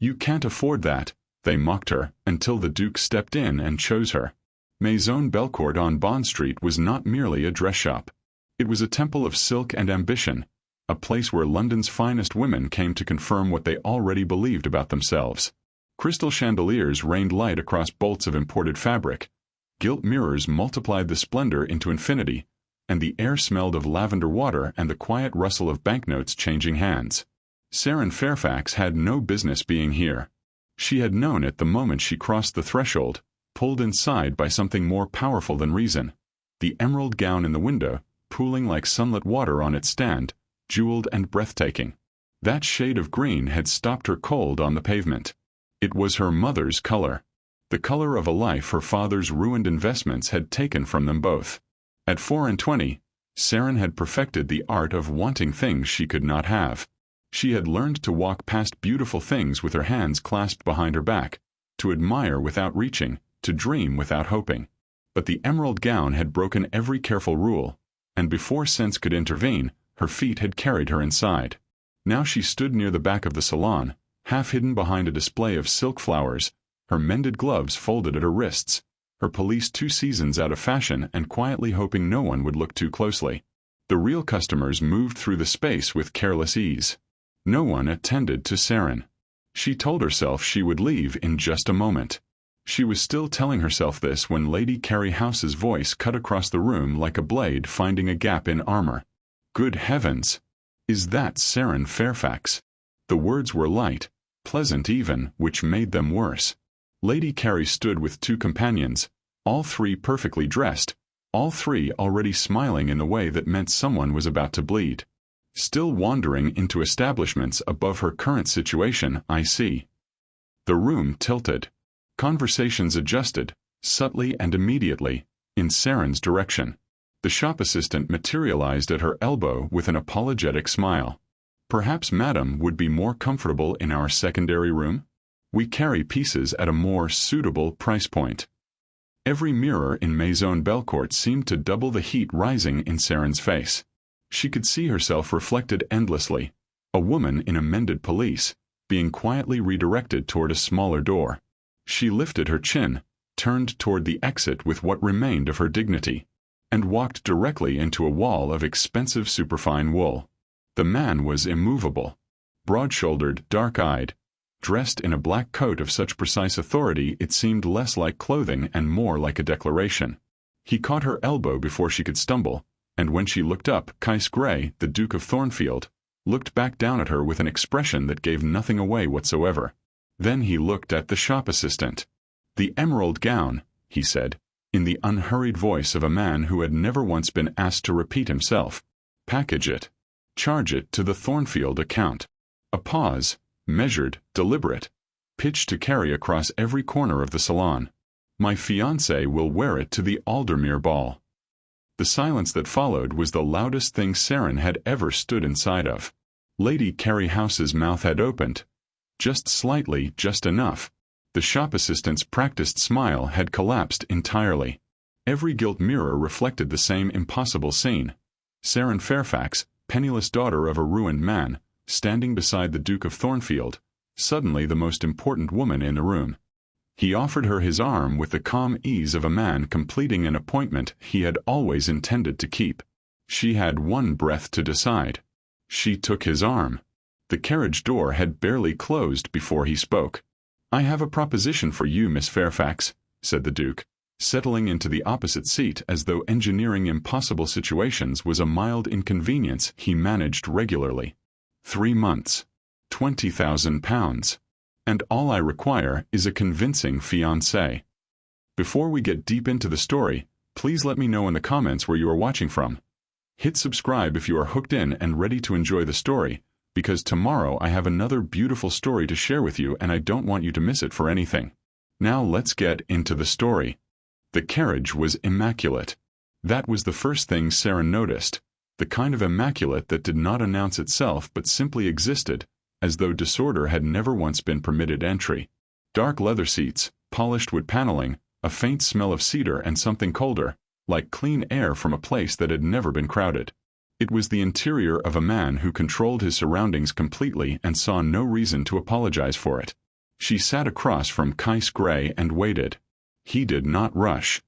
"You can't afford that," they mocked her, until the Duke stepped in and chose her. Maison Belcourt on Bond Street was not merely a dress shop. It was a temple of silk and ambition, a place where London's finest women came to confirm what they already believed about themselves. Crystal chandeliers rained light across bolts of imported fabric, gilt mirrors multiplied the splendor into infinity, and the air smelled of lavender water and the quiet rustle of banknotes changing hands. Seren Fairfax had no business being here. She had known it the moment she crossed the threshold, pulled inside by something more powerful than reason. The emerald gown in the window, pooling like sunlit water on its stand, jeweled and breathtaking. That shade of green had stopped her cold on the pavement. It was her mother's color. The color of a life her father's ruined investments had taken from them both. At 24, Seren had perfected the art of wanting things she could not have. She had learned to walk past beautiful things with her hands clasped behind her back, to admire without reaching, to dream without hoping. But the emerald gown had broken every careful rule, and before sense could intervene, her feet had carried her inside. Now she stood near the back of the salon, half hidden behind a display of silk flowers, her mended gloves folded at her wrists, her pelisse 2 seasons out of fashion and quietly hoping no one would look too closely. The real customers moved through the space with careless ease. No one attended to Seren. She told herself she would leave in just a moment. She was still telling herself this when Lady Kerry House's voice cut across the room like a blade finding a gap in armor. "Good heavens! Is that Seren Fairfax?" The words were light, pleasant even, which made them worse. Lady Kerry stood with 2 companions, all 3 perfectly dressed, all 3 already smiling in the way that meant someone was about to bleed. "Still wandering into establishments above her current situation, I see." The room tilted. Conversations adjusted, subtly and immediately, in Seren's direction. The shop assistant materialized at her elbow with an apologetic smile. "Perhaps Madam would be more comfortable in our secondary room? We carry pieces at a more suitable price point." Every mirror in Maison Belcourt seemed to double the heat rising in Seren's face. She could see herself reflected endlessly, a woman in a mended pelisse, being quietly redirected toward a smaller door. She lifted her chin, turned toward the exit with what remained of her dignity, and walked directly into a wall of expensive superfine wool. The man was immovable, broad-shouldered, dark-eyed, dressed in a black coat of such precise authority it seemed less like clothing and more like a declaration. He caught her elbow before she could stumble, and when she looked up, Cais Grey, the Duke of Thornfield, looked back down at her with an expression that gave nothing away whatsoever. Then he looked at the shop assistant. "The emerald gown," he said, in the unhurried voice of a man who had never once been asked to repeat himself. "Package it. Charge it to the Thornfield account." A pause, measured, deliberate, pitched to carry across every corner of the salon. "My fiancée will wear it to the Aldermere ball." The silence that followed was the loudest thing Seren had ever stood inside of. Lady Kerry House's mouth had opened. Just slightly, just enough. The shop assistant's practiced smile had collapsed entirely. Every gilt mirror reflected the same impossible scene. Seren Fairfax, penniless daughter of a ruined man, standing beside the Duke of Thornfield, suddenly the most important woman in the room. He offered her his arm with the calm ease of a man completing an appointment he had always intended to keep. She had one breath to decide. She took his arm. The carriage door had barely closed before he spoke. "I have a proposition for you, Miss Fairfax," said the Duke, settling into the opposite seat as though engineering impossible situations was a mild inconvenience he managed regularly. 3 months. £20,000. And all I require is a convincing fiancé. Before we get deep into the story, please let me know in the comments where you are watching from. Hit subscribe if you are hooked in and ready to enjoy the story, because tomorrow I have another beautiful story to share with you and I don't want you to miss it for anything. Now let's get into the story. The carriage was immaculate. That was the first thing Seren noticed, the kind of immaculate that did not announce itself but simply existed, as though disorder had never once been permitted entry. Dark leather seats, polished wood paneling, a faint smell of cedar and something colder, like clean air from a place that had never been crowded. It was the interior of a man who controlled his surroundings completely and saw no reason to apologize for it. She sat across from Kais Gray and waited. He did not rush.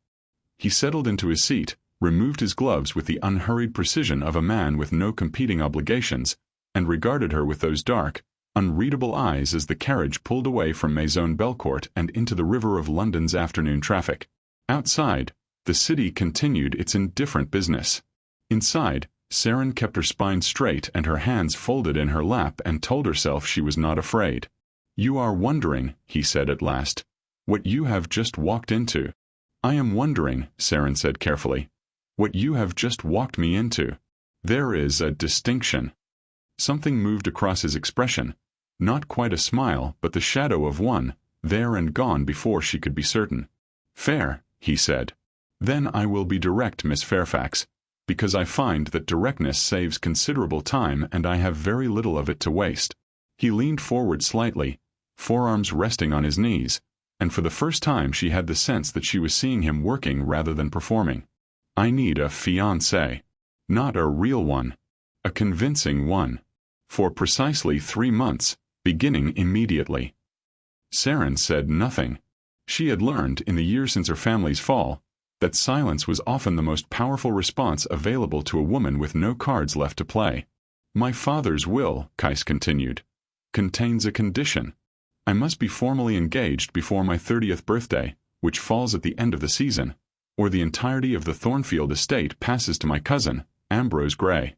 He settled into his seat, removed his gloves with the unhurried precision of a man with no competing obligations, and regarded her with those dark, unreadable eyes as the carriage pulled away from Maison Belcourt and into the river of London's afternoon traffic. Outside, the city continued its indifferent business. Inside, Seren kept her spine straight and her hands folded in her lap and told herself she was not afraid. "You are wondering," he said at last, "what you have just walked into." "I am wondering," Seren said carefully, "what you have just walked me into. There is a distinction." Something moved across his expression, not quite a smile, but the shadow of one, there and gone before she could be certain. "Fair," he said. "Then I will be direct, Miss Fairfax, because I find that directness saves considerable time and I have very little of it to waste." He leaned forward slightly, forearms resting on his knees, and for the first time she had the sense that she was seeing him working rather than performing. "I need a fiancée. Not a real one. A convincing one. For precisely 3 months, beginning immediately." Seren said nothing. She had learned, in the years since her family's fall, that silence was often the most powerful response available to a woman with no cards left to play. "My father's will," Kais continued, "contains a condition. I must be formally engaged before my 30th birthday, which falls at the end of the season, or the entirety of the Thornfield estate passes to my cousin, Ambrose Gray."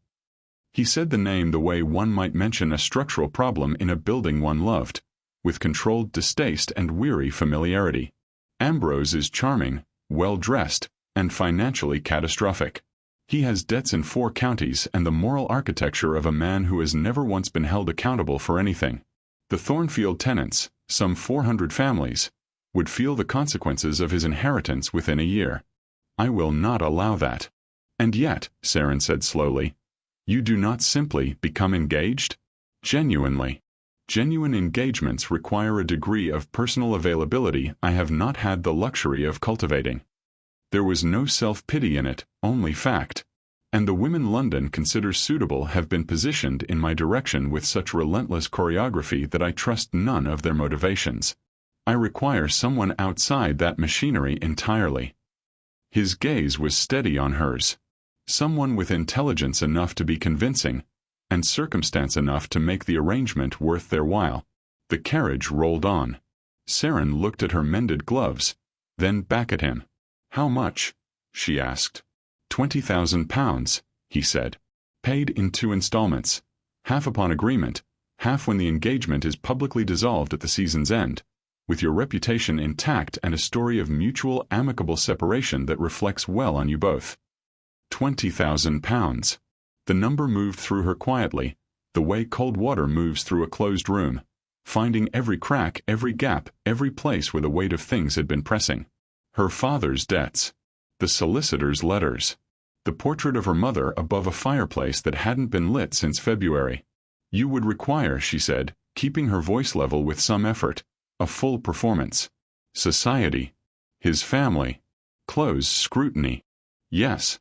He said the name the way one might mention a structural problem in a building one loved, with controlled distaste and weary familiarity. "Ambrose is charming, well-dressed, and financially catastrophic. He has debts in 4 counties and the moral architecture of a man who has never once been held accountable for anything. The Thornfield tenants, some 400 families, would feel the consequences of his inheritance within a year. I will not allow that." "And yet," Seren said slowly, "you do not simply become engaged?" "Genuinely. Genuine engagements require a degree of personal availability I have not had the luxury of cultivating." There was no self-pity in it, only fact. "And the women London considers suitable have been positioned in my direction with such relentless choreography that I trust none of their motivations. I require someone outside that machinery entirely." His gaze was steady on hers. Someone with intelligence enough to be convincing, and circumstance enough to make the arrangement worth their while. The carriage rolled on. Seren looked at her mended gloves, then back at him. "How much?" she asked. £20,000, he said. "Paid in 2 installments, half upon agreement, half when the engagement is publicly dissolved at the season's end, with your reputation intact and a story of mutual amicable separation that reflects well on you both." £20,000. The number moved through her quietly, the way cold water moves through a closed room, finding every crack, every gap, every place where the weight of things had been pressing. Her father's debts, the solicitor's letters, the portrait of her mother above a fireplace that hadn't been lit since February. "You would require," she said, keeping her voice level with some effort, "a full performance. Society. His family. Close scrutiny. Yes.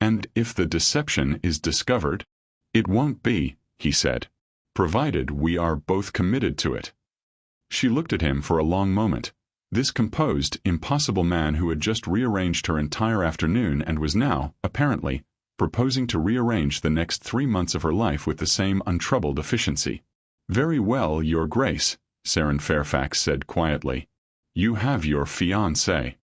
And if the deception is discovered?" "It won't be," he said, "provided we are both committed to it." She looked at him for a long moment, this composed, impossible man who had just rearranged her entire afternoon and was now, apparently, proposing to rearrange the next 3 months of her life with the same untroubled efficiency. "Very well, Your Grace," Seren Fairfax said quietly. "You have your fiancée."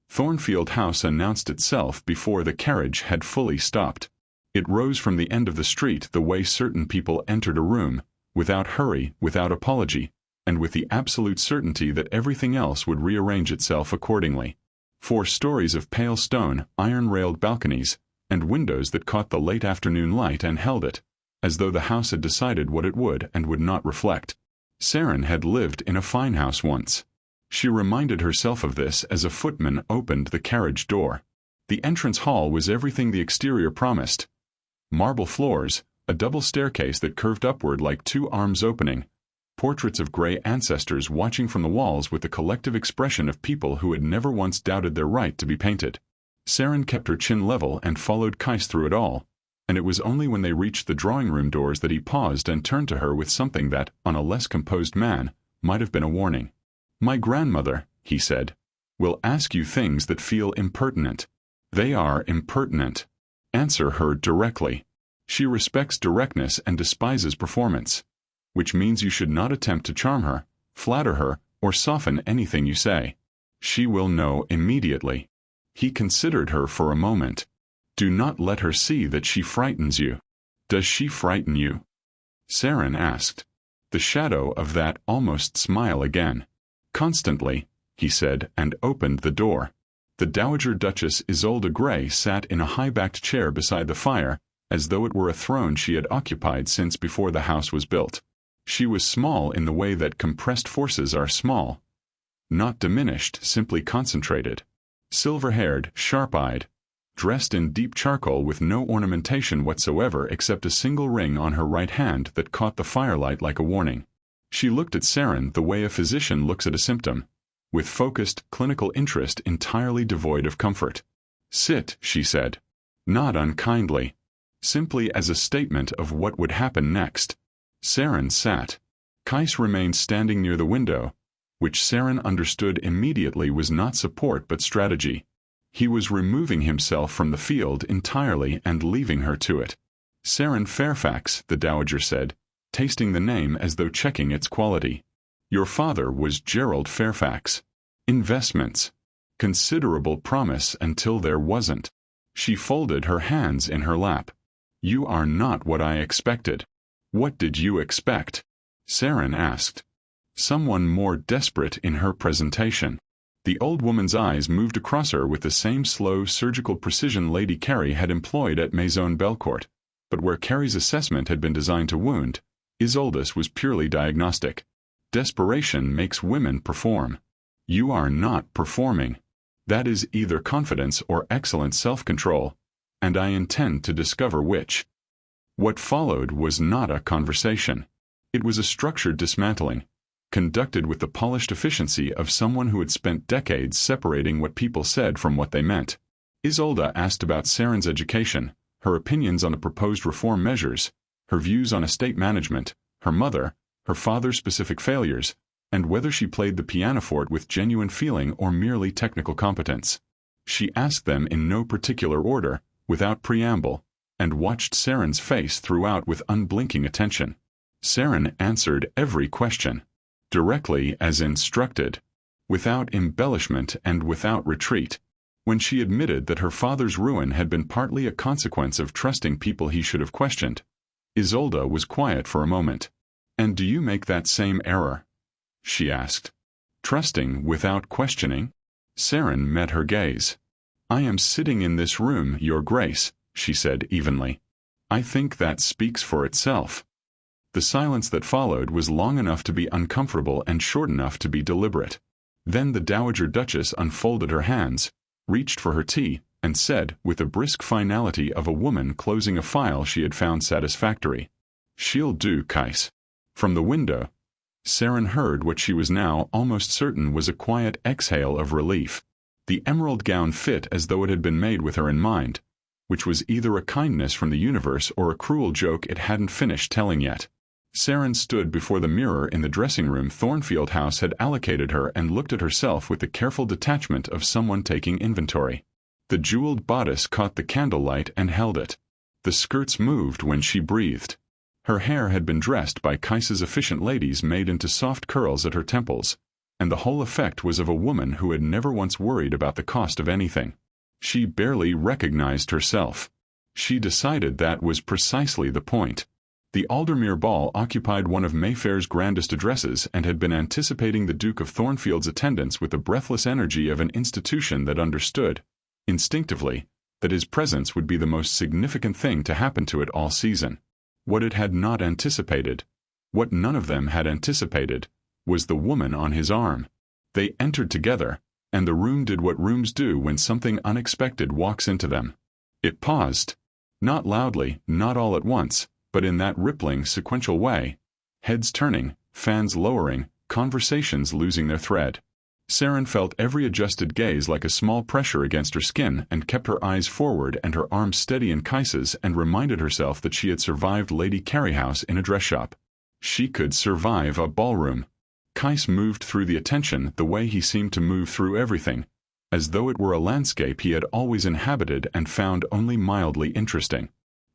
Thornfield House announced itself before the carriage had fully stopped. It rose from the end of the street the way certain people entered a room, without hurry, without apology, and with the absolute certainty that everything else would rearrange itself accordingly. 4 stories of pale stone, iron-railed balconies, and windows that caught the late afternoon light and held it, as though the house had decided what it would and would not reflect. Seren had lived in a fine house once. She reminded herself of this as a footman opened the carriage door. The entrance hall was everything the exterior promised. Marble floors, a double staircase that curved upward like 2 arms opening, portraits of gray ancestors watching from the walls with the collective expression of people who had never once doubted their right to be painted. Seren kept her chin level and followed Kais through it all, and it was only when they reached the drawing-room doors that he paused and turned to her with something that, on a less composed man, might have been a warning. "My grandmother," he said, "will ask you things that feel impertinent. They are impertinent. Answer her directly. She respects directness and despises performance, which means you should not attempt to charm her, flatter her, or soften anything you say. She will know immediately." He considered her for a moment. "Do not let her see that she frightens you." "Does she frighten you?" Seren asked. The shadow of that almost smile again. "Constantly," he said, and opened the door. The Dowager Duchess Isolde Grey sat in a high-backed chair beside the fire, as though it were a throne she had occupied since before the house was built. She was small in the way that compressed forces are small. Not diminished, simply concentrated. Silver-haired, sharp-eyed, dressed in deep charcoal with no ornamentation whatsoever except a single ring on her right hand that caught the firelight like a warning. She looked at Seren the way a physician looks at a symptom, with focused, clinical interest entirely devoid of comfort. "Sit," she said. Not unkindly. Simply as a statement of what would happen next. Seren sat. Kais remained standing near the window, which Seren understood immediately was not support but strategy. He was removing himself from the field entirely and leaving her to it. "Seren Fairfax," the Dowager said, tasting the name as though checking its quality. "Your father was Gerald Fairfax. Investments. Considerable promise until there wasn't." She folded her hands in her lap. "You are not what I expected." "What did you expect?" Seren asked. Someone more desperate in her presentation. The old woman's eyes moved across her with the same slow, surgical precision Lady Kerry had employed at Maison Belcourt, but where Kerry's assessment had been designed to wound, Isolde's was purely diagnostic. Desperation makes women perform. You are not performing. That is either confidence or excellent self-control, and I intend to discover which. What followed was not a conversation. It was a structured dismantling, conducted with the polished efficiency of someone who had spent decades separating what people said from what they meant. Isolde asked about Seren's education, her opinions on the proposed reform measures, her views on estate management, her mother, her father's specific failures, and whether she played the pianoforte with genuine feeling or merely technical competence. She asked them in no particular order, without preamble, and watched Seren's face throughout with unblinking attention. Seren answered every question, directly as instructed, without embellishment and without retreat. When she admitted that her father's ruin had been partly a consequence of trusting people he should have questioned, Isolde was quiet for a moment. "And do you make that same error?" she asked. "Trusting without questioning?" Seren met her gaze. "I am sitting in this room, Your Grace," she said evenly. "I think that speaks for itself." The silence that followed was long enough to be uncomfortable and short enough to be deliberate. Then the Dowager Duchess unfolded her hands, reached for her tea, and said, with the brisk finality of a woman closing a file she had found satisfactory, "She'll do, Kais." From the window, Seren heard what she was now almost certain was a quiet exhale of relief. The emerald gown fit as though it had been made with her in mind, which was either a kindness from the universe or a cruel joke it hadn't finished telling yet. Seren stood before the mirror in the dressing room Thornfield House had allocated her and looked at herself with the careful detachment of someone taking inventory. The jeweled bodice caught the candlelight and held it. The skirts moved when she breathed. Her hair had been dressed by Kais's efficient ladies made into soft curls at her temples, and the whole effect was of a woman who had never once worried about the cost of anything. She barely recognized herself. She decided that was precisely the point. The Aldermere Ball occupied one of Mayfair's grandest addresses and had been anticipating the Duke of Thornfield's attendance with the breathless energy of an institution that understood, instinctively, that his presence would be the most significant thing to happen to it all season. What it had not anticipated, what none of them had anticipated, was the woman on his arm. They entered together, and the room did what rooms do when something unexpected walks into them. It paused. Not loudly, not all at once, but in that rippling, sequential way, heads turning, fans lowering, conversations losing their thread. Seren felt every adjusted gaze like a small pressure against her skin and kept her eyes forward and her arms steady in Kais's and reminded herself that she had survived Lady Kerry House in a dress shop. She could survive a ballroom. Kais moved through the attention the way he seemed to move through everything, as though it were a landscape he had always inhabited and found only mildly interesting.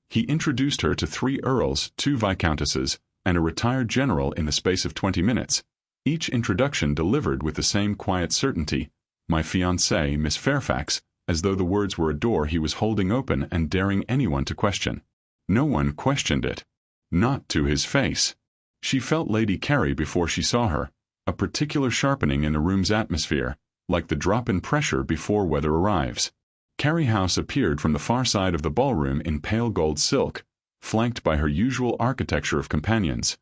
He introduced her to 3 earls, 2 viscountesses, and a retired general in the space of 20 minutes, each introduction delivered with the same quiet certainty, "My fiancée, Miss Fairfax," as though the words were a door he was holding open and daring anyone to question. No one questioned it. Not to his face. She felt Lady Kerry before she saw her, a particular sharpening in the room's atmosphere, like the drop in pressure before weather arrives. Kerry House appeared from the far side of the ballroom in pale gold silk, flanked by her usual architecture of companions,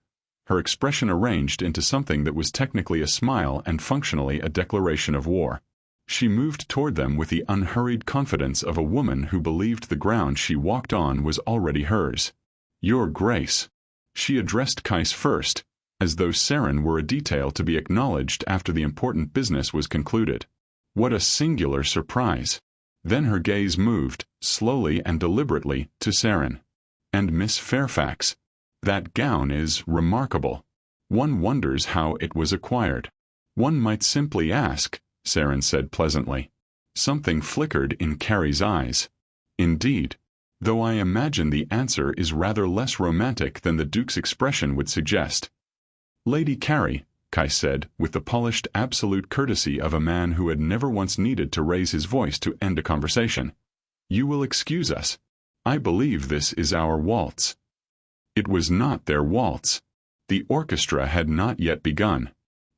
her expression arranged into something that was technically a smile and functionally a declaration of war. She moved toward them with the unhurried confidence of a woman who believed the ground she walked on was already hers. "Your Grace." She addressed Kais first, as though Seren were a detail to be acknowledged after the important business was concluded. What a singular surprise! Then her gaze moved, slowly and deliberately, to Seren. "And Miss Fairfax. That gown is remarkable. One wonders how it was acquired." "One might simply ask," Seren said pleasantly. Something flickered in Kerry's eyes. "Indeed. Though I imagine the answer is rather less romantic than the Duke's expression would suggest." "Lady Kerry," Kais said, with the polished absolute courtesy of a man who had never once needed to raise his voice to end a conversation, "you will excuse us. I believe this is our waltz." It was not their waltz. The orchestra had not yet begun.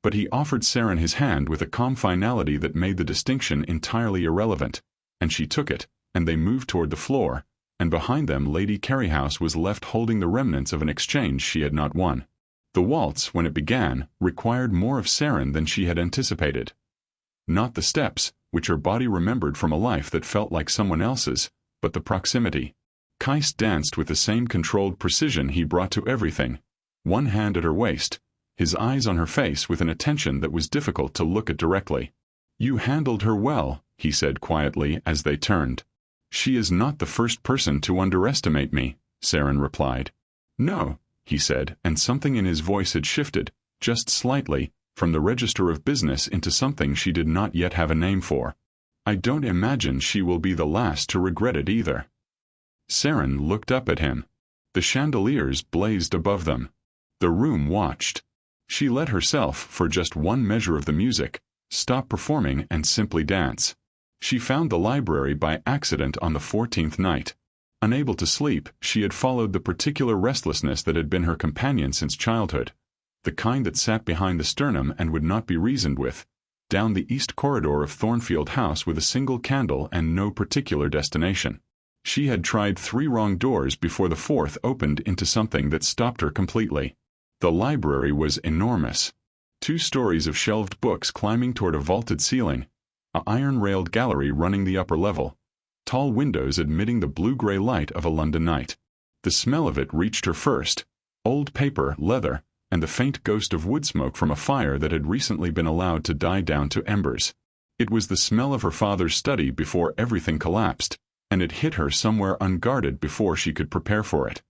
But he offered Seren his hand with a calm finality that made the distinction entirely irrelevant, and she took it, and they moved toward the floor, and behind them Lady Kerry House was left holding the remnants of an exchange she had not won. The waltz, when it began, required more of Seren than she had anticipated. Not the steps, which her body remembered from a life that felt like someone else's, but the proximity. Kais danced with the same controlled precision he brought to everything, one hand at her waist, his eyes on her face with an attention that was difficult to look at directly. "You handled her well," he said quietly as they turned. "She is not the first person to underestimate me," Seren replied. "No," he said, and something in his voice had shifted, just slightly, from the register of business into something she did not yet have a name for. "I don't imagine she will be the last to regret it either." Seren looked up at him. The chandeliers blazed above them. The room watched. She let herself, for just one measure of the music, stop performing and simply dance. She found the library by accident on the 14th night. Unable to sleep, she had followed the particular restlessness that had been her companion since childhood, the kind that sat behind the sternum and would not be reasoned with, down the east corridor of Thornfield House with a single candle and no particular destination. She had tried 3 wrong doors before the 4th opened into something that stopped her completely. The library was enormous. 2 stories of shelved books climbing toward a vaulted ceiling, an iron-railed gallery running the upper level, tall windows admitting the blue-gray light of a London night. The smell of it reached her first, old paper, leather, and the faint ghost of wood smoke from a fire that had recently been allowed to die down to embers. It was the smell of her father's study before everything collapsed, and it hit her somewhere unguarded before she could prepare for it.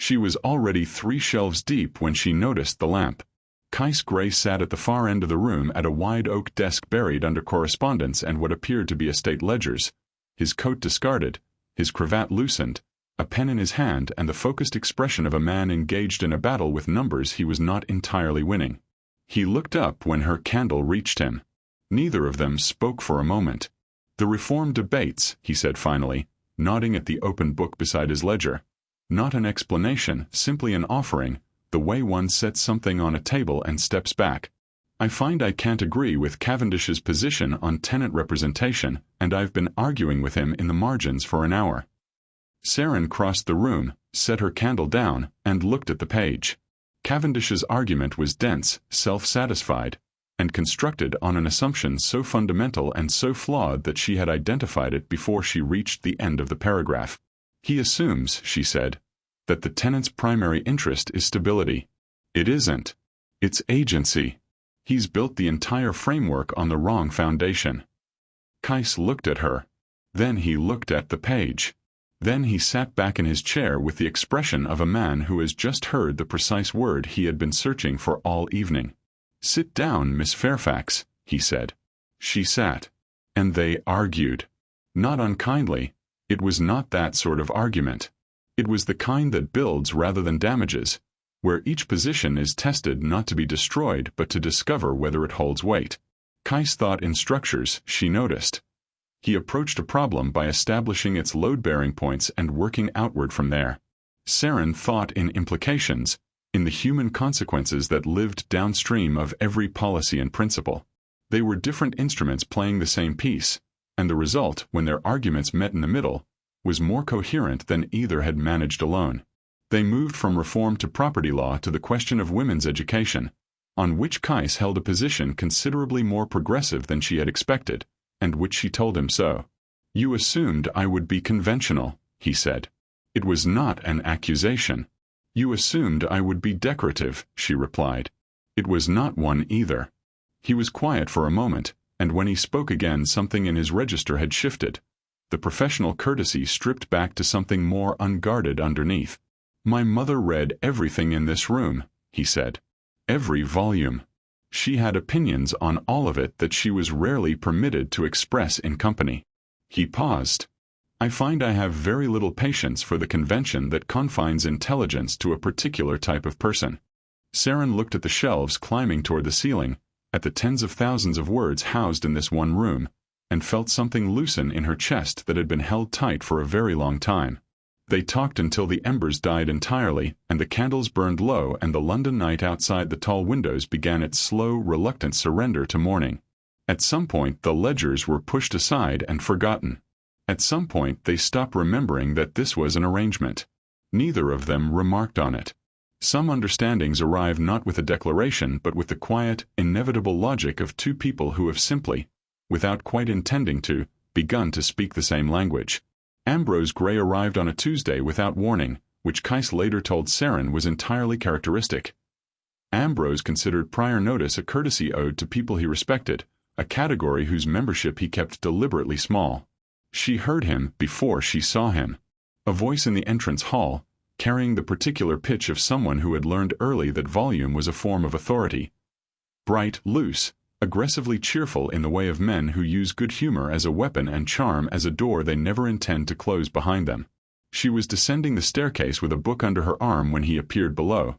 She was already 3 shelves deep when she noticed the lamp. Kais Gray sat at the far end of the room at a wide oak desk buried under correspondence and what appeared to be estate ledgers, his coat discarded, his cravat loosened, a pen in his hand and the focused expression of a man engaged in a battle with numbers he was not entirely winning. He looked up when her candle reached him. Neither of them spoke for a moment. "The reform debates," he said finally, nodding at the open book beside his ledger. "Not an explanation, simply an offering, the way one sets something on a table and steps back. I find I can't agree with Cavendish's position on tenant representation, and I've been arguing with him in the margins for an hour." Seren crossed the room, set her candle down, and looked at the page. Cavendish's argument was dense, self-satisfied, and constructed on an assumption so fundamental and so flawed that she had identified it before she reached the end of the paragraph. "He assumes," she said, "that the tenant's primary interest is stability. It isn't. It's agency. He's built the entire framework on the wrong foundation." Kais looked at her. Then he looked at the page. Then he sat back in his chair with the expression of a man who has just heard the precise word he had been searching for all evening. "Sit down, Miss Fairfax," he said. She sat. And they argued. Not unkindly. It was not that sort of argument. It was the kind that builds rather than damages, where each position is tested not to be destroyed but to discover whether it holds weight. Kais thought in structures, she noticed. He approached a problem by establishing its load-bearing points and working outward from there. Seren thought in implications, in the human consequences that lived downstream of every policy and principle. They were different instruments playing the same piece, and the result, when their arguments met in the middle, was more coherent than either had managed alone. They moved from reform to property law to the question of women's education, on which Kais held a position considerably more progressive than she had expected, and which she told him so. "You assumed I would be conventional," he said. It was not an accusation. "You assumed I would be decorative," she replied. It was not one either. He was quiet for a moment, and when he spoke again something in his register had shifted. The professional courtesy stripped back to something more unguarded underneath. "My mother read everything in this room," he said. "Every volume. She had opinions on all of it that she was rarely permitted to express in company." He paused. "I find I have very little patience for the convention that confines intelligence to a particular type of person." Seren looked at the shelves climbing toward the ceiling, at the tens of thousands of words housed in this one room, and felt something loosen in her chest that had been held tight for a very long time. They talked until the embers died entirely, and the candles burned low, and the London night outside the tall windows began its slow, reluctant surrender to morning. At some point the ledgers were pushed aside and forgotten. At some point they stopped remembering that this was an arrangement. Neither of them remarked on it. Some understandings arrive not with a declaration but with the quiet, inevitable logic of two people who have simply, without quite intending to, begun to speak the same language. Ambrose Gray arrived on a Tuesday without warning, which Kais later told Seren was entirely characteristic. Ambrose considered prior notice a courtesy owed to people he respected, a category whose membership he kept deliberately small. She heard him before she saw him. A voice in the entrance hall, carrying the particular pitch of someone who had learned early that volume was a form of authority. Bright, loose, aggressively cheerful in the way of men who use good humor as a weapon and charm as a door they never intend to close behind them. She was descending the staircase with a book under her arm when he appeared below,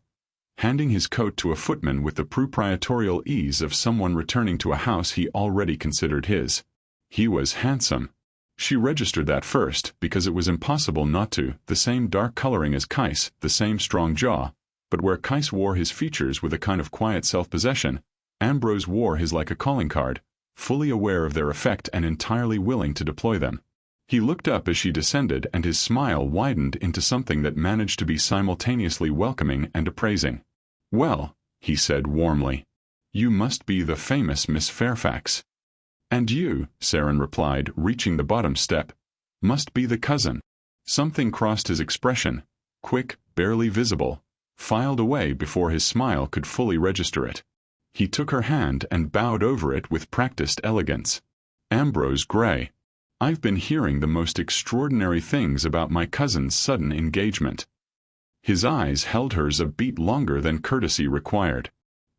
handing his coat to a footman with the proprietorial ease of someone returning to a house he already considered his. He was handsome. She registered that first, because it was impossible not to, the same dark coloring as Kais, the same strong jaw, but where Kais wore his features with a kind of quiet self-possession, Ambrose wore his like a calling card, fully aware of their effect and entirely willing to deploy them. He looked up as she descended and his smile widened into something that managed to be simultaneously welcoming and appraising. "Well," he said warmly, "you must be the famous Miss Fairfax." "And you," Seren replied, reaching the bottom step, "must be the cousin." Something crossed his expression, quick, barely visible, filed away before his smile could fully register it. He took her hand and bowed over it with practiced elegance. "Ambrose Gray, I've been hearing the most extraordinary things about my cousin's sudden engagement." His eyes held hers a beat longer than courtesy required.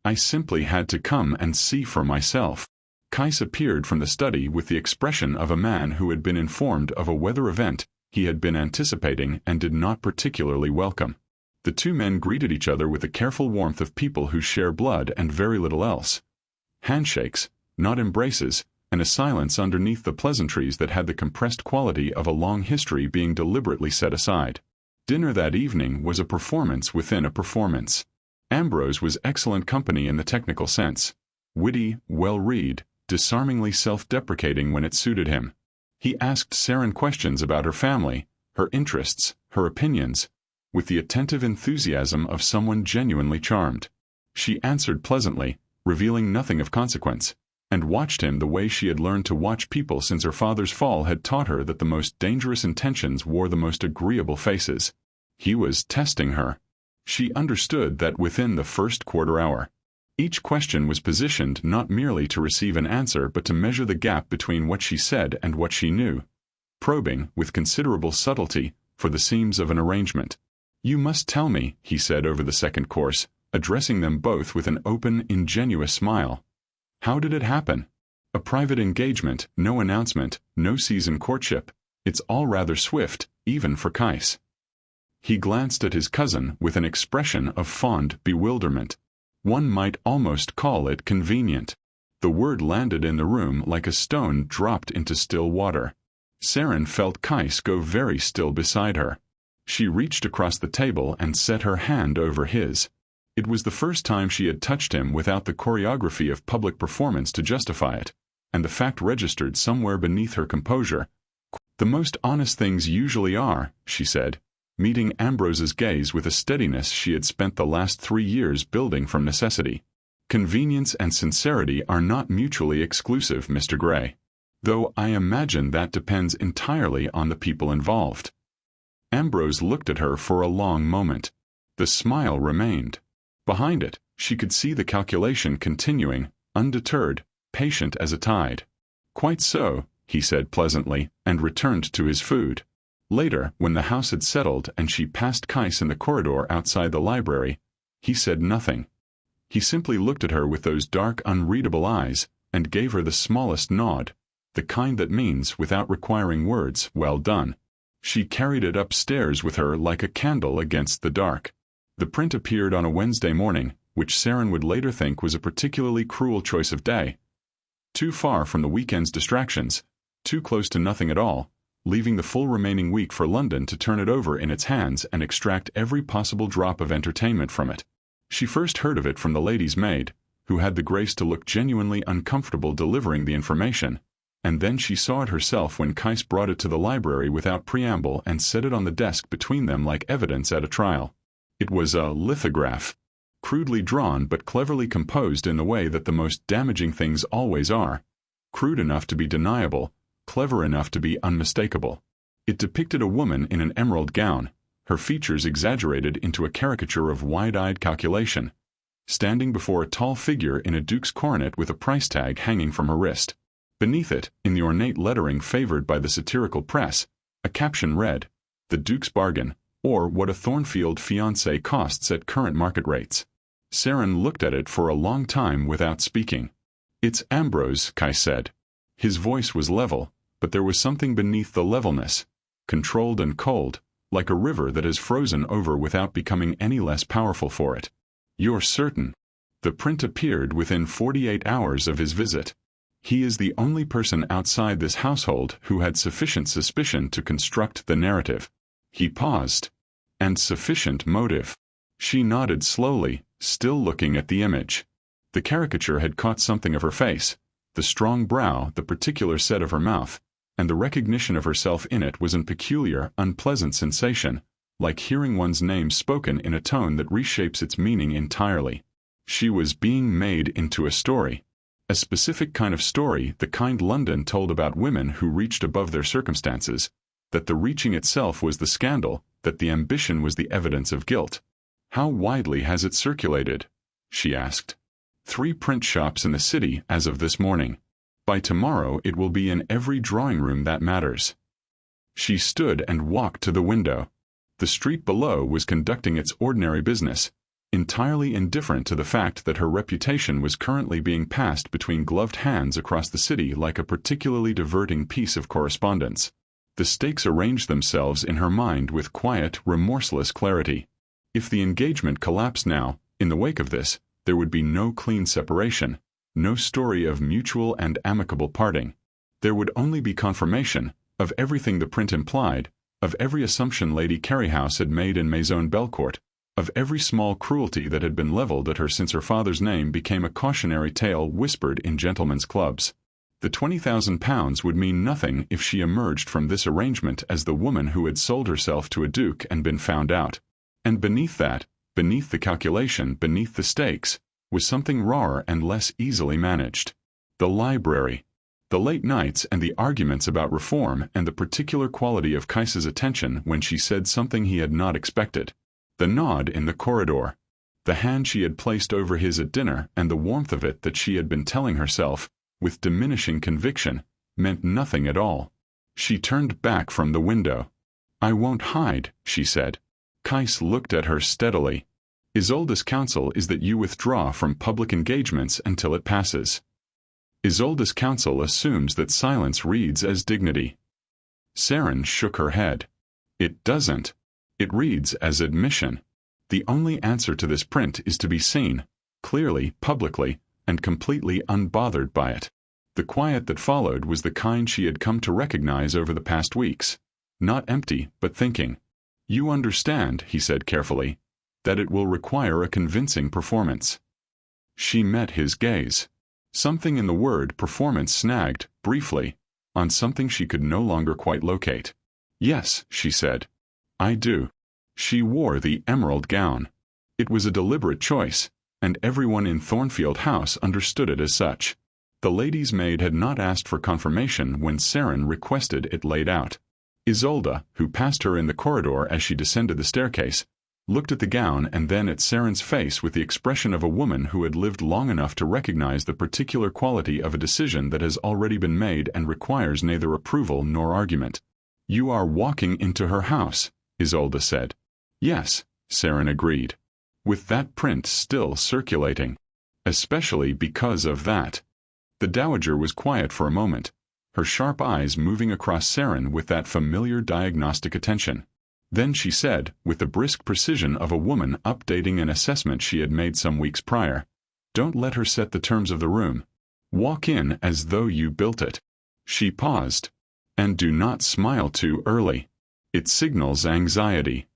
"I simply had to come and see for myself." Kais appeared from the study with the expression of a man who had been informed of a weather event he had been anticipating and did not particularly welcome. The two men greeted each other with the careful warmth of people who share blood and very little else. Handshakes, not embraces, and a silence underneath the pleasantries that had the compressed quality of a long history being deliberately set aside. Dinner that evening was a performance within a performance. Ambrose was excellent company in the technical sense. Witty, well-read, disarmingly self-deprecating when it suited him. He asked Seren questions about her family, her interests, her opinions, with the attentive enthusiasm of someone genuinely charmed. She answered pleasantly, revealing nothing of consequence, and watched him the way she had learned to watch people since her father's fall had taught her that the most dangerous intentions wore the most agreeable faces. He was testing her. She understood that within the first quarter hour. Each question was positioned not merely to receive an answer but to measure the gap between what she said and what she knew, probing, with considerable subtlety, for the seams of an arrangement. "You must tell me," he said over the second course, addressing them both with an open, ingenuous smile. How did it happen? A private engagement, no announcement, no season courtship. It's all rather swift, even for Kais. He glanced at his cousin with an expression of fond bewilderment. One might almost call it convenient. The word landed in the room like a stone dropped into still water. Seren felt Kais go very still beside her. She reached across the table and set her hand over his. It was the first time she had touched him without the choreography of public performance to justify it, and the fact registered somewhere beneath her composure. The most honest things usually are, she said, meeting Ambrose's gaze with a steadiness she had spent the last 3 years building from necessity. Convenience and sincerity are not mutually exclusive, Mr. Gray. Though I imagine that depends entirely on the people involved. Ambrose looked at her for a long moment. The smile remained. Behind it, she could see the calculation continuing, undeterred, patient as a tide. Quite so, he said pleasantly, and returned to his food. Later, when the house had settled and she passed Kais in the corridor outside the library, he said nothing. He simply looked at her with those dark, unreadable eyes, and gave her the smallest nod, the kind that means, without requiring words, well done. She carried it upstairs with her like a candle against the dark. The print appeared on a Wednesday morning, which Seren would later think was a particularly cruel choice of day. Too far from the weekend's distractions, too close to nothing at all, leaving the full remaining week for London to turn it over in its hands and extract every possible drop of entertainment from it. She first heard of it from the lady's maid, who had the grace to look genuinely uncomfortable delivering the information, and then she saw it herself when Kais brought it to the library without preamble and set it on the desk between them like evidence at a trial. It was a lithograph, crudely drawn but cleverly composed in the way that the most damaging things always are, crude enough to be deniable, clever enough to be unmistakable. It depicted a woman in an emerald gown, her features exaggerated into a caricature of wide-eyed calculation, standing before a tall figure in a duke's coronet with a price tag hanging from her wrist. Beneath it, in the ornate lettering favored by the satirical press, a caption read, "The Duke's Bargain, or what a Thornfield fiancée costs at current market rates." Seren looked at it for a long time without speaking. "It's Ambrose," Kais said. His voice was level, but there was something beneath the levelness, controlled and cold, like a river that has frozen over without becoming any less powerful for it. "You're certain?" The print appeared within 48 hours of his visit. He is the only person outside this household who had sufficient suspicion to construct the narrative. He paused. And sufficient motive. She nodded slowly, still looking at the image. The caricature had caught something of her face, the strong brow, the particular set of her mouth, and the recognition of herself in it was a peculiar, unpleasant sensation, like hearing one's name spoken in a tone that reshapes its meaning entirely. She was being made into a story. A specific kind of story, the kind London told about women who reached above their circumstances, that the reaching itself was the scandal, that the ambition was the evidence of guilt. "How widely has it circulated?" she asked. 3 print shops in the city as of this morning. By tomorrow it will be in every drawing room that matters. She stood and walked to the window. The street below was conducting its ordinary business, entirely indifferent to the fact that her reputation was currently being passed between gloved hands across the city like a particularly diverting piece of correspondence. The stakes arranged themselves in her mind with quiet, remorseless clarity. If the engagement collapsed now, in the wake of this, there would be no clean separation, no story of mutual and amicable parting. There would only be confirmation, of everything the print implied, of every assumption Lady Kerry House had made in Maison Belcourt, of every small cruelty that had been leveled at her since her father's name became a cautionary tale whispered in gentlemen's clubs. The £20,000 would mean nothing if she emerged from this arrangement as the woman who had sold herself to a duke and been found out. And beneath that, beneath the calculation, beneath the stakes, was something rawer and less easily managed. The library. The late nights and the arguments about reform and the particular quality of Kais's attention when she said something he had not expected. The nod in the corridor. The hand she had placed over his at dinner and the warmth of it that she had been telling herself, with diminishing conviction, meant nothing at all. She turned back from the window. "I won't hide," she said. Kais looked at her steadily. Isolde's counsel is that you withdraw from public engagements until it passes. Isolde's counsel assumes that silence reads as dignity. Seren shook her head. It doesn't. It reads as admission. The only answer to this print is to be seen, clearly, publicly, and completely unbothered by it. The quiet that followed was the kind she had come to recognize over the past weeks. Not empty, but thinking. You understand, he said carefully, that it will require a convincing performance. She met his gaze. Something in the word performance snagged, briefly, on something she could no longer quite locate. Yes, she said. I do. She wore the emerald gown. It was a deliberate choice, and everyone in Thornfield House understood it as such. The lady's maid had not asked for confirmation when Seren requested it laid out. Isolde, who passed her in the corridor as she descended the staircase, looked at the gown and then at Seren's face with the expression of a woman who had lived long enough to recognize the particular quality of a decision that has already been made and requires neither approval nor argument. You are walking into her house, Isolde said. Yes, Seren agreed. With that print still circulating. Especially because of that. The dowager was quiet for a moment, her sharp eyes moving across Seren with that familiar diagnostic attention. Then she said, with the brisk precision of a woman updating an assessment she had made some weeks prior, "Don't let her set the terms of the room. Walk in as though you built it." She paused. "And do not smile too early. It signals anxiety."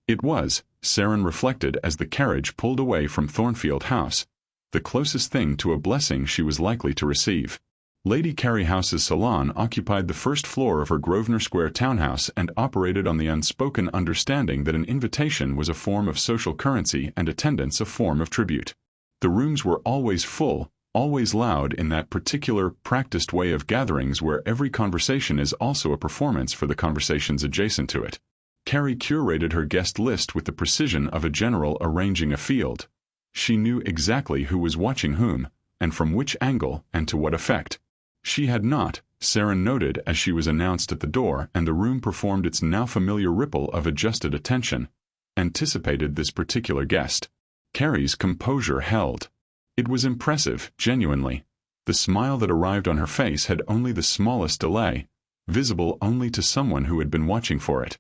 It was, Seren reflected as the carriage pulled away from Thornfield House, the closest thing to a blessing she was likely to receive. Lady Kerry House's salon occupied the first floor of her Grosvenor Square townhouse and operated on the unspoken understanding that an invitation was a form of social currency and attendance a form of tribute. The rooms were always full, always loud in that particular, practiced way of gatherings where every conversation is also a performance for the conversations adjacent to it. Kerry curated her guest list with the precision of a general arranging a field. She knew exactly who was watching whom, and from which angle, and to what effect. She had not, Seren noted as she was announced at the door and the room performed its now familiar ripple of adjusted attention, anticipated this particular guest. Kerry's composure held. It was impressive, genuinely. The smile that arrived on her face had only the smallest delay, visible only to someone who had been watching for it.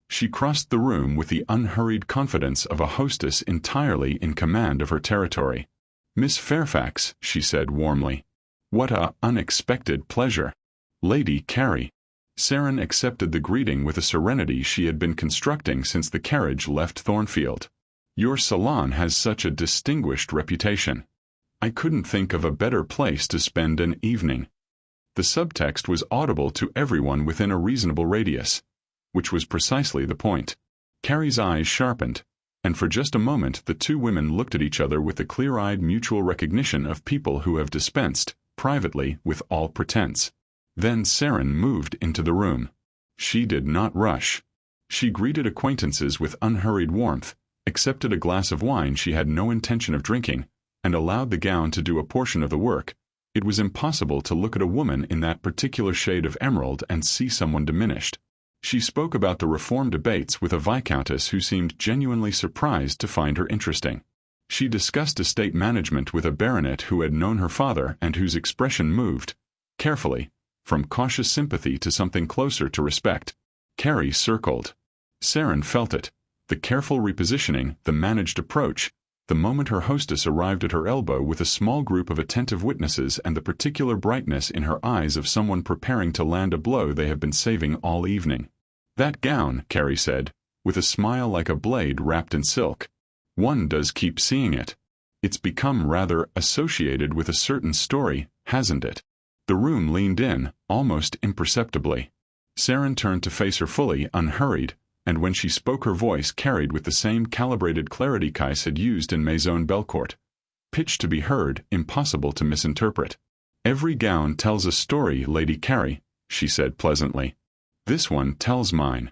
She crossed the room with the unhurried confidence of a hostess entirely in command of her territory. "Miss Fairfax," she said warmly. "What a unexpected pleasure." "Lady Kerry." Seren accepted the greeting with a serenity she had been constructing since the carriage left Thornfield. "Your salon has such a distinguished reputation. I couldn't think of a better place to spend an evening." The subtext was audible to everyone within a reasonable radius, which was precisely the point. Kerry's eyes sharpened, and for just a moment the two women looked at each other with the clear-eyed mutual recognition of people who have dispensed, privately, with all pretense. Then Seren moved into the room. She did not rush. She greeted acquaintances with unhurried warmth, accepted a glass of wine she had no intention of drinking, and allowed the gown to do a portion of the work. It was impossible to look at a woman in that particular shade of emerald and see someone diminished. She spoke about the reform debates with a viscountess who seemed genuinely surprised to find her interesting. She discussed estate management with a baronet who had known her father and whose expression moved, carefully, from cautious sympathy to something closer to respect. Kerry circled. Seren felt it, the careful repositioning, the managed approach, the moment her hostess arrived at her elbow with a small group of attentive witnesses and the particular brightness in her eyes of someone preparing to land a blow they have been saving all evening. "That gown," Kerry said, with a smile like a blade wrapped in silk. "One does keep seeing it. It's become rather associated with a certain story, hasn't it?" The room leaned in, almost imperceptibly. Seren turned to face her fully, unhurried, and when she spoke her voice carried with the same calibrated clarity Kais had used in Maison Belcourt. Pitched to be heard, impossible to misinterpret. "Every gown tells a story, Lady Kerry," she said pleasantly. "This one tells mine.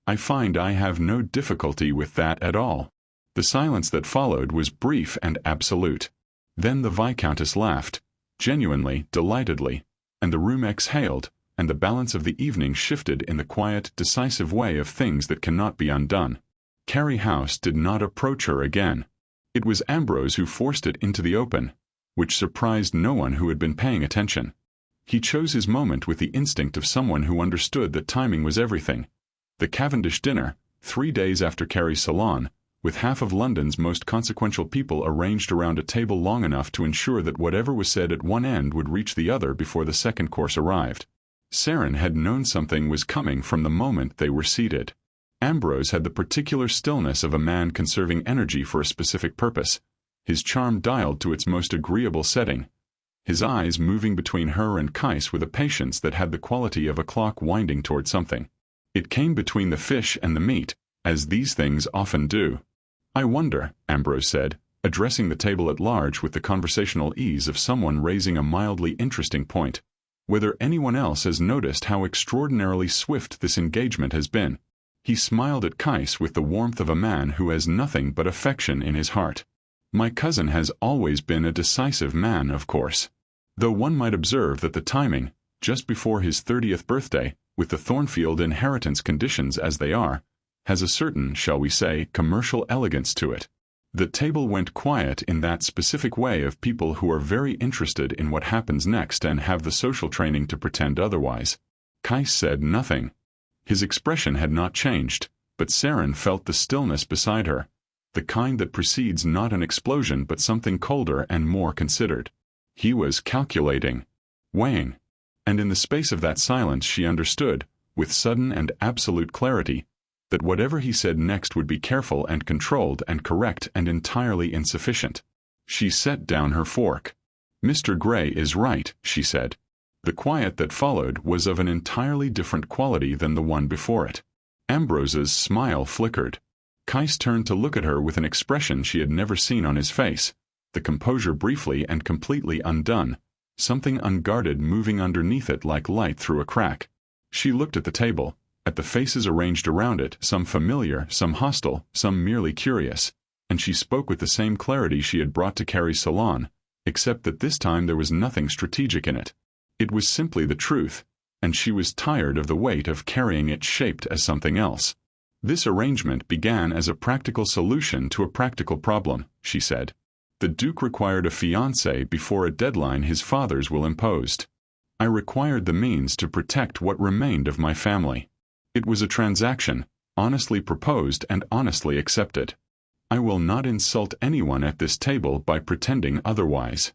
I find I have no difficulty with that at all." The silence that followed was brief and absolute. Then the Viscountess laughed, genuinely, delightedly, and the room exhaled, and the balance of the evening shifted in the quiet, decisive way of things that cannot be undone. Kerry House did not approach her again. It was Ambrose who forced it into the open, which surprised no one who had been paying attention. He chose his moment with the instinct of someone who understood that timing was everything. The Cavendish dinner, 3 days after Kerry's salon, with half of London's most consequential people arranged around a table long enough to ensure that whatever was said at one end would reach the other before the second course arrived. Seren had known something was coming from the moment they were seated. Ambrose had the particular stillness of a man conserving energy for a specific purpose, his charm dialed to its most agreeable setting, his eyes moving between her and Kais with a patience that had the quality of a clock winding toward something. It came between the fish and the meat, as these things often do. "I wonder," Ambrose said, addressing the table at large with the conversational ease of someone raising a mildly interesting point, "whether anyone else has noticed how extraordinarily swift this engagement has been." He smiled at Kais with the warmth of a man who has nothing but affection in his heart. "My cousin has always been a decisive man, of course. Though one might observe that the timing, just before his 30th birthday, with the Thornfield inheritance conditions as they are, has a certain, shall we say, commercial elegance to it." The table went quiet in that specific way of people who are very interested in what happens next and have the social training to pretend otherwise. Kais said nothing. His expression had not changed, but Seren felt the stillness beside her, the kind that precedes not an explosion but something colder and more considered. He was calculating, weighing, and in the space of that silence she understood, with sudden and absolute clarity, that whatever he said next would be careful and controlled and correct and entirely insufficient. She set down her fork. "Mr. Gray is right," she said. The quiet that followed was of an entirely different quality than the one before it. Ambrose's smile flickered. Kais turned to look at her with an expression she had never seen on his face, the composure briefly and completely undone, something unguarded moving underneath it like light through a crack. She looked at the table, at the faces arranged around it, some familiar, some hostile, some merely curious, and she spoke with the same clarity she had brought to Kerry's salon, except that this time there was nothing strategic in it. It was simply the truth, and she was tired of the weight of carrying it shaped as something else. "This arrangement began as a practical solution to a practical problem," she said. "The Duke required a fiancée before a deadline his father's will imposed. I required the means to protect what remained of my family. It was a transaction, honestly proposed and honestly accepted. I will not insult anyone at this table by pretending otherwise."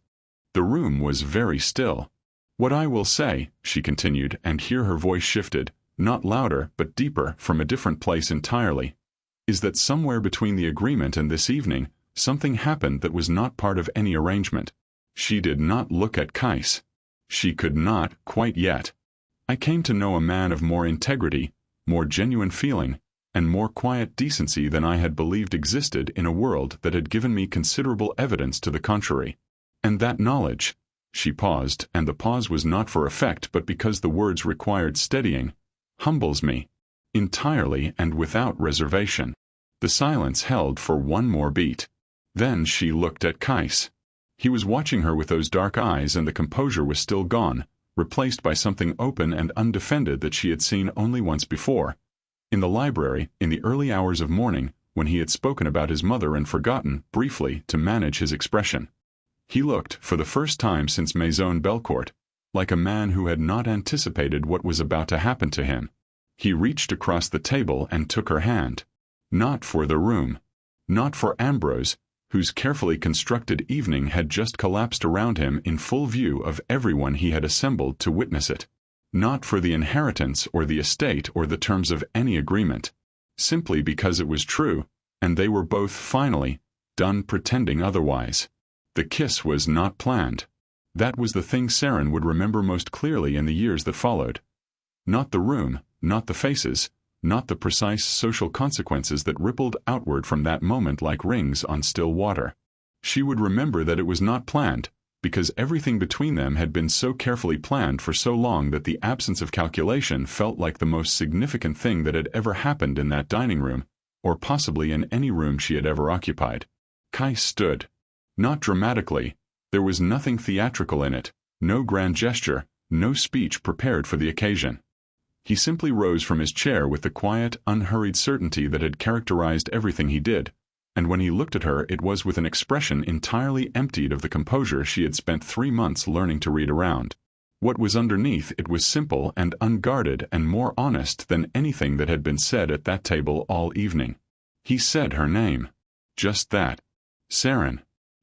The room was very still. "What I will say," she continued, and here her voice shifted, not louder but deeper from a different place entirely, "is that somewhere between the agreement and this evening, something happened that was not part of any arrangement." She did not look at Kais. She could not, quite yet. "I came to know a man of more integrity, more genuine feeling, and more quiet decency than I had believed existed in a world that had given me considerable evidence to the contrary. And that knowledge—" She paused, and the pause was not for effect but because the words required steadying, "humbles me. Entirely and without reservation." The silence held for one more beat. Then she looked at Kais. He was watching her with those dark eyes, and the composure was still gone, replaced by something open and undefended that she had seen only once before, in the library, in the early hours of morning, when he had spoken about his mother and forgotten, briefly, to manage his expression. He looked, for the first time since Maison Belcourt, like a man who had not anticipated what was about to happen to him. He reached across the table and took her hand. Not for the room. Not for Ambrose, whose carefully constructed evening had just collapsed around him in full view of everyone he had assembled to witness it. Not for the inheritance or the estate or the terms of any agreement. Simply because it was true, and they were both finally done pretending otherwise. The kiss was not planned. That was the thing Seren would remember most clearly in the years that followed. Not the room, not the faces, not the precise social consequences that rippled outward from that moment like rings on still water. She would remember that it was not planned, because everything between them had been so carefully planned for so long that the absence of calculation felt like the most significant thing that had ever happened in that dining room, or possibly in any room she had ever occupied. Kais stood. Not dramatically. There was nothing theatrical in it, no grand gesture, no speech prepared for the occasion. He simply rose from his chair with the quiet, unhurried certainty that had characterized everything he did, and when he looked at her it was with an expression entirely emptied of the composure she had spent 3 months learning to read around. What was underneath it was simple and unguarded and more honest than anything that had been said at that table all evening. He said her name. Just that. Seren.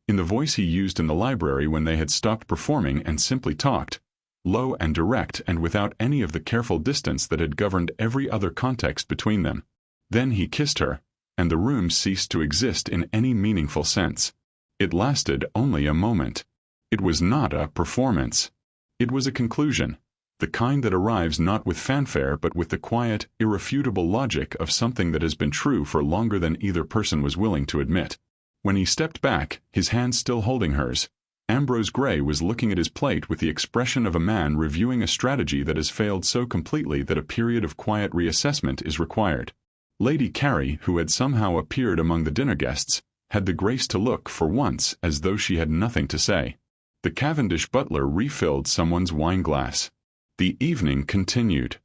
In the voice he used in the library when they had stopped performing and simply talked, low and direct and without any of the careful distance that had governed every other context between them. Then he kissed her, and the room ceased to exist in any meaningful sense. It lasted only a moment. It was not a performance. It was a conclusion, the kind that arrives not with fanfare but with the quiet, irrefutable logic of something that has been true for longer than either person was willing to admit. When he stepped back, his hand still holding hers, Ambrose Gray was looking at his plate with the expression of a man reviewing a strategy that has failed so completely that a period of quiet reassessment is required. Lady Kerry, who had somehow appeared among the dinner guests, had the grace to look, for once, as though she had nothing to say. The Cavendish butler refilled someone's wine glass. The evening continued.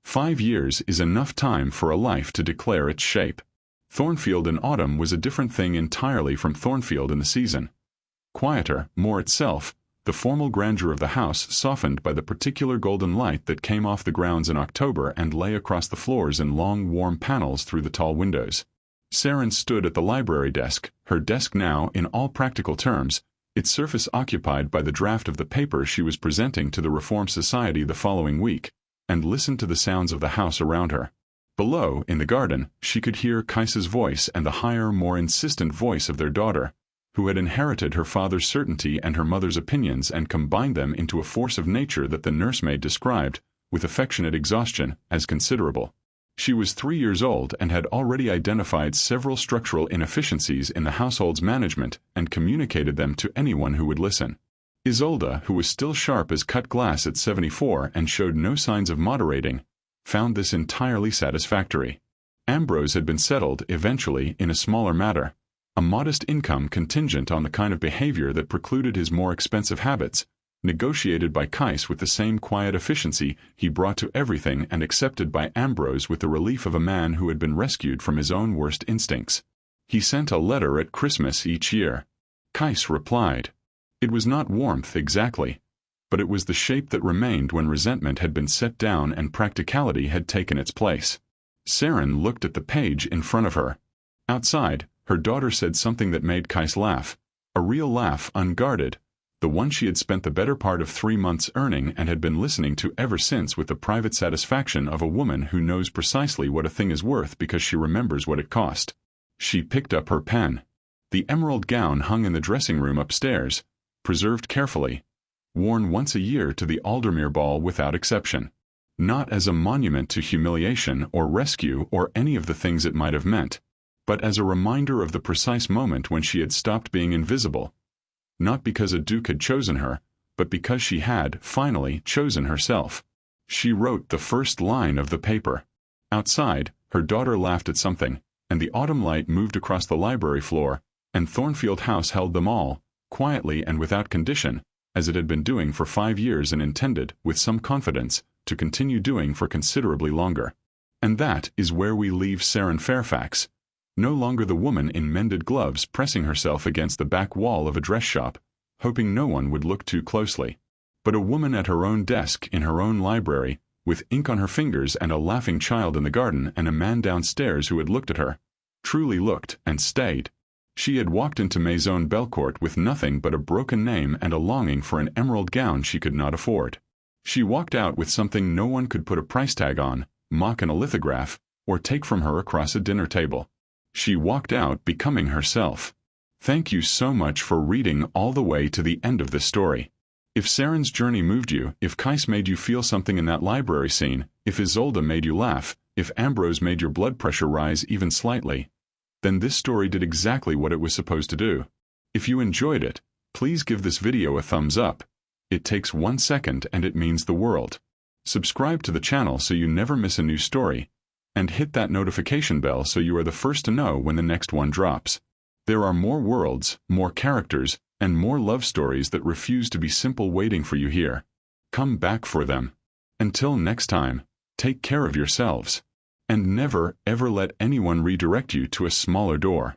5 years is enough time for a life to declare its shape. Thornfield in autumn was a different thing entirely from Thornfield in the season. Quieter, more itself, the formal grandeur of the house softened by the particular golden light that came off the grounds in October and lay across the floors in long warm panels through the tall windows. Seren stood at the library desk, her desk now, in all practical terms, its surface occupied by the draft of the paper she was presenting to the Reform Society the following week, and listened to the sounds of the house around her. Below, in the garden, she could hear Kais's voice and the higher, more insistent voice of their daughter, who had inherited her father's certainty and her mother's opinions and combined them into a force of nature that the nursemaid described, with affectionate exhaustion, as considerable. She was 3 years old and had already identified several structural inefficiencies in the household's management and communicated them to anyone who would listen. Isolde, who was still sharp as cut glass at 74 and showed no signs of moderating, found this entirely satisfactory. Ambrose had been settled, eventually, in a smaller matter, a modest income contingent on the kind of behavior that precluded his more expensive habits, negotiated by Kais with the same quiet efficiency he brought to everything and accepted by Ambrose with the relief of a man who had been rescued from his own worst instincts. He sent a letter at Christmas each year. Kais replied. It was not warmth exactly, but it was the shape that remained when resentment had been set down and practicality had taken its place. Seren looked at the page in front of her. Outside, her daughter said something that made Kais laugh, a real laugh, unguarded, the one she had spent the better part of 3 months earning and had been listening to ever since with the private satisfaction of a woman who knows precisely what a thing is worth because she remembers what it cost. She picked up her pen. The emerald gown hung in the dressing room upstairs, preserved carefully, worn once a year to the Aldermere ball without exception. Not as a monument to humiliation or rescue or any of the things it might have meant, but as a reminder of the precise moment when she had stopped being invisible. Not because a duke had chosen her, but because she had, finally, chosen herself. She wrote the first line of the paper. Outside, her daughter laughed at something, and the autumn light moved across the library floor, and Thornfield House held them all, quietly and without condition, as it had been doing for 5 years and intended, with some confidence, to continue doing for considerably longer. And that is where we leave Seren Fairfax, no longer the woman in mended gloves pressing herself against the back wall of a dress shop, hoping no one would look too closely, but a woman at her own desk in her own library, with ink on her fingers and a laughing child in the garden and a man downstairs who had looked at her, truly looked, and stayed. She had walked into Maison Belcourt with nothing but a broken name and a longing for an emerald gown she could not afford. She walked out with something no one could put a price tag on, mock in a lithograph, or take from her across a dinner table. She walked out becoming herself. Thank you so much for reading all the way to the end of this story. If Seren's journey moved you, if Kais made you feel something in that library scene, if Isolde made you laugh, if Ambrose made your blood pressure rise even slightly, then this story did exactly what it was supposed to do. If you enjoyed it, please give this video a thumbs up. It takes 1 second and it means the world. Subscribe to the channel so you never miss a new story, and hit that notification bell so you are the first to know when the next one drops. There are more worlds, more characters, and more love stories that refuse to be simple waiting for you here. Come back for them. Until next time. Take care of yourselves. And never, ever let anyone redirect you to a smaller door.